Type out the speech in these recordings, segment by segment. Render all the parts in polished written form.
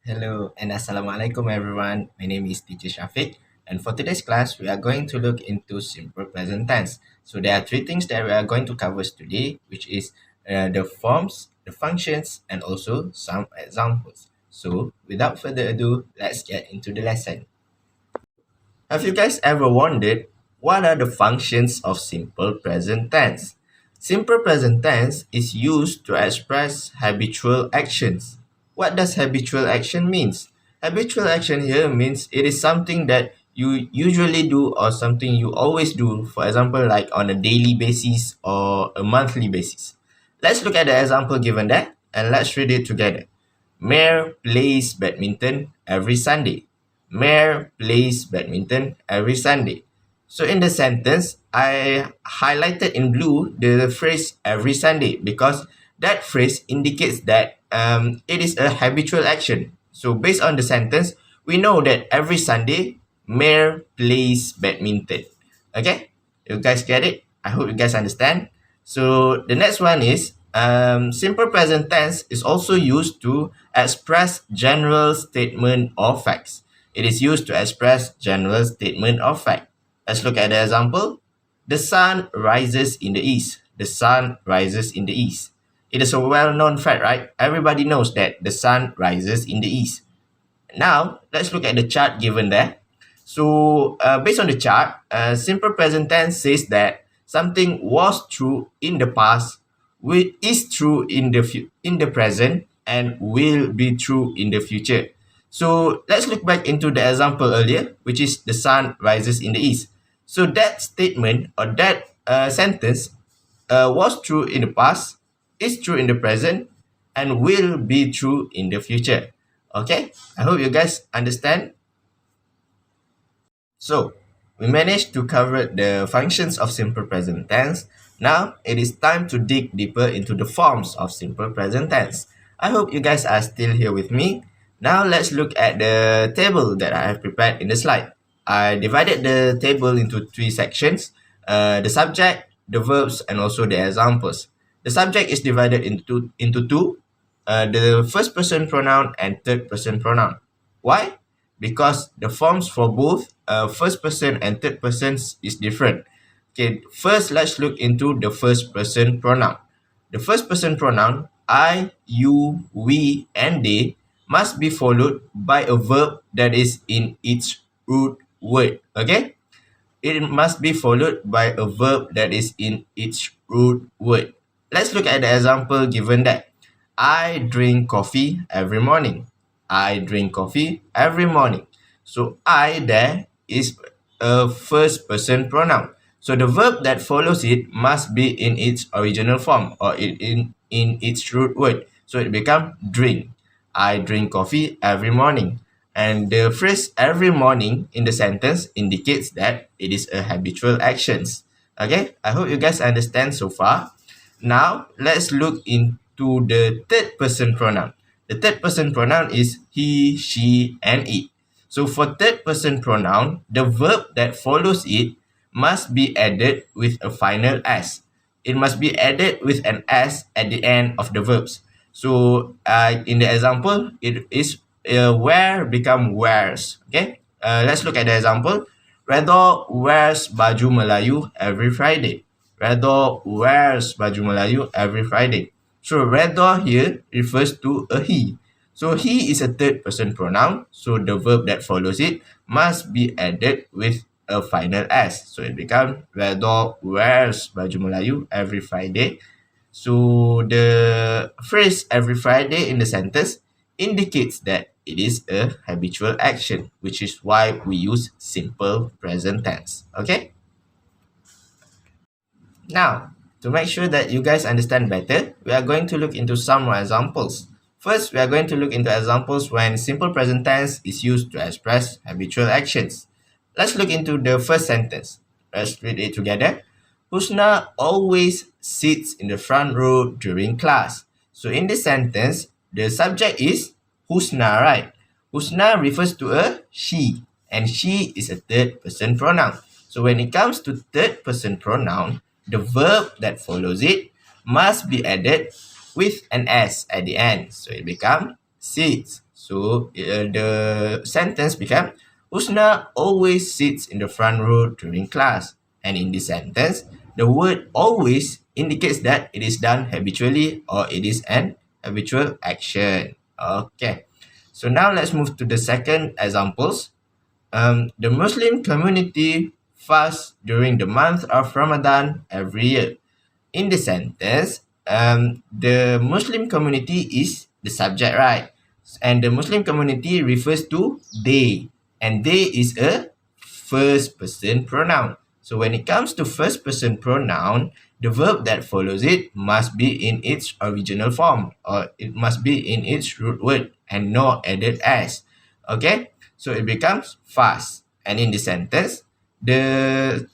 Hello and Assalamualaikum everyone. My name is Teacher Syafiq, and for today's class we are going to look into simple present tense. So there are three things that we are going to cover today, which is the forms, the functions, and also some examples. So without further ado, let's get into the lesson. Have you guys ever wondered what are the functions of simple present tense? Simple present tense is used to express habitual actions. What does habitual action means? Habitual action here means it is something that you usually do or something you always do, for example, like on a daily basis or a monthly basis. Let's look at the example given there and let's read it together. Mayor plays badminton every Sunday. Mayor plays badminton every Sunday. So in the sentence, I highlighted in blue the phrase every Sunday because that phrase indicates that it is a habitual action. So based on the sentence, we know that every Sunday, Mayor plays badminton. Okay? You guys get it? I hope you guys understand. So the next one is simple present tense is also used to express general statement or facts. It is used to express general statement or fact. Let's look at the example. The sun rises in the east. The sun rises in the east. It is a well-known fact, right? Everybody knows that the sun rises in the east. Now, let's look at the chart given there. So, based on the chart, simple present tense says that something was true in the past, is true in the present, and will be true in the future. So, let's look back into the example earlier, which is the sun rises in the east. So, that statement or that sentence was true in the past, is true in the present, and will be true in the future. Okay, I hope you guys understand. So, we managed to cover the functions of simple present tense. Now, it is time to dig deeper into the forms of simple present tense. I hope you guys are still here with me. Now, let's look at the table that I have prepared in the slide. I divided the table into three sections, the subject, the verbs, and also the examples. The subject is divided into two, the first person pronoun and third person pronoun. Why? Because the forms for both first person and third persons is different. Okay, first let's look into the first person pronoun. The first person pronoun, I, you, we, and they, must be followed by a verb that is in its root word. Okay? It must be followed by a verb that is in its root word. Let's look at the example given there. I drink coffee every morning. I drink coffee every morning. So I there is a first person pronoun. So the verb that follows it must be in its original form or in its root word. So it becomes drink. I drink coffee every morning. And the phrase every morning in the sentence indicates that it is a habitual actions. Okay, I hope you guys understand so far. Now, let's look into the third person pronoun. The third person pronoun is he, she, and it. So for third person pronoun, the verb that follows it must be added with a final S. It must be added with an S at the end of the verbs. So in the example, it is wear become wears. Okay, let's look at the example. Redha wears baju Melayu every Friday. Redha wears baju Melayu every Friday. So Redha here refers to a he. So he is a third person pronoun. So the verb that follows it must be added with a final S. So it becomes Redha wears baju Melayu every Friday. So the phrase every Friday in the sentence indicates that it is a habitual action, which is why we use simple present tense. Okay? Now, to make sure that you guys understand better, we are going to look into some more examples. First, we are going to look into examples when simple present tense is used to express habitual actions. Let's look into the first sentence. Let's read it together. Husna always sits in the front row during class. So in this sentence, the subject is Husna, right? Husna refers to a she, and she is a third person pronoun. So when it comes to third person pronoun, the verb that follows it must be added with an S at the end. So it becomes sits. So the sentence became Usna always sits in the front row during class. And in this sentence, the word always indicates that it is done habitually or it is an habitual action. Okay. So now let's move to the second examples. The Muslim community fasts during the month of Ramadan every year. In the sentence, the Muslim community is the subject, right? And the Muslim community refers to they, and they is a first person pronoun. So when it comes to first person pronoun, the verb that follows it must be in its original form, or it must be in its root word and not added as. Okay, so it becomes fast. And in the sentence, the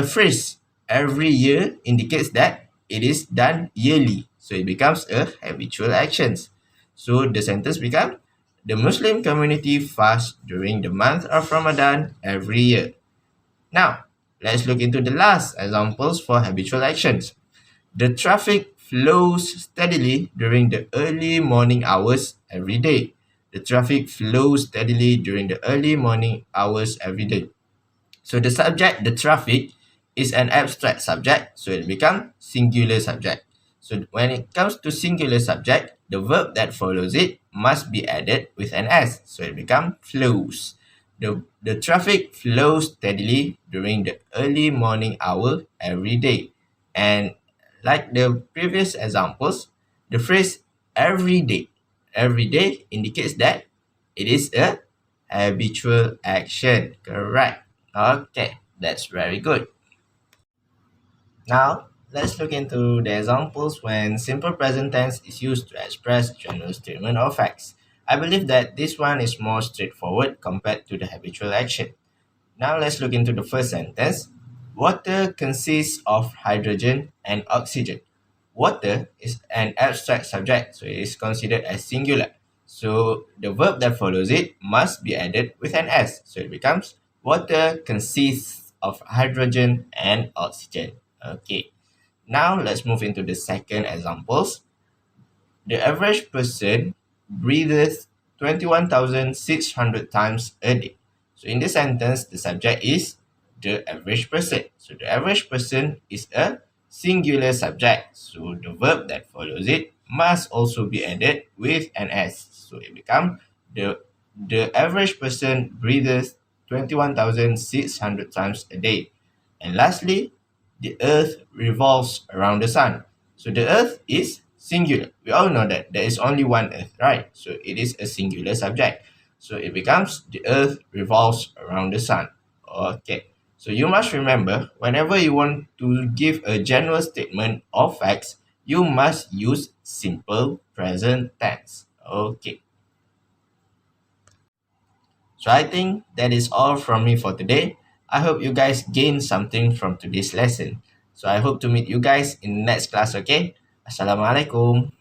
phrase every year indicates that it is done yearly. So it becomes a habitual actions. So the sentence becomes the Muslim community fasts during the month of Ramadan every year. Now, let's look into the last examples for habitual actions. The traffic flows steadily during the early morning hours every day. The traffic flows steadily during the early morning hours every day. So the subject, the traffic, is an abstract subject, so it becomes singular subject. So when it comes to singular subject, the verb that follows it must be added with an s, so it becomes flows. The traffic flows steadily during the early morning hour every day. And like the previous examples, the phrase every day indicates that it is a habitual action. Correct. Okay, that's very good. Now, let's look into the examples when simple present tense is used to express general statement or facts. I believe that this one is more straightforward compared to the habitual action. Now let's look into the first sentence. Water consists of hydrogen and oxygen. Water is an abstract subject, so it is considered as singular. So the verb that follows it must be added with an s. So it becomes water consists of hydrogen and oxygen. Okay. Now let's move into the second examples. The average person breathes 21,600 times a day. So in this sentence, the subject is the average person. So the average person is a singular subject. So the verb that follows it must also be added with an s. So it becomes the average person breathes 21,600 times a day. And lastly, the earth revolves around the sun. So the earth is singular. We all know that there is only one earth, right? So it is a singular subject. So it becomes the earth revolves around the sun. Okay. So you must remember, whenever you want to give a general statement of facts, you must use simple present tense. Okay. So I think that is all from me for today. I hope you guys gain something from today's lesson. So I hope to meet you guys in the next class, okay? Assalamualaikum.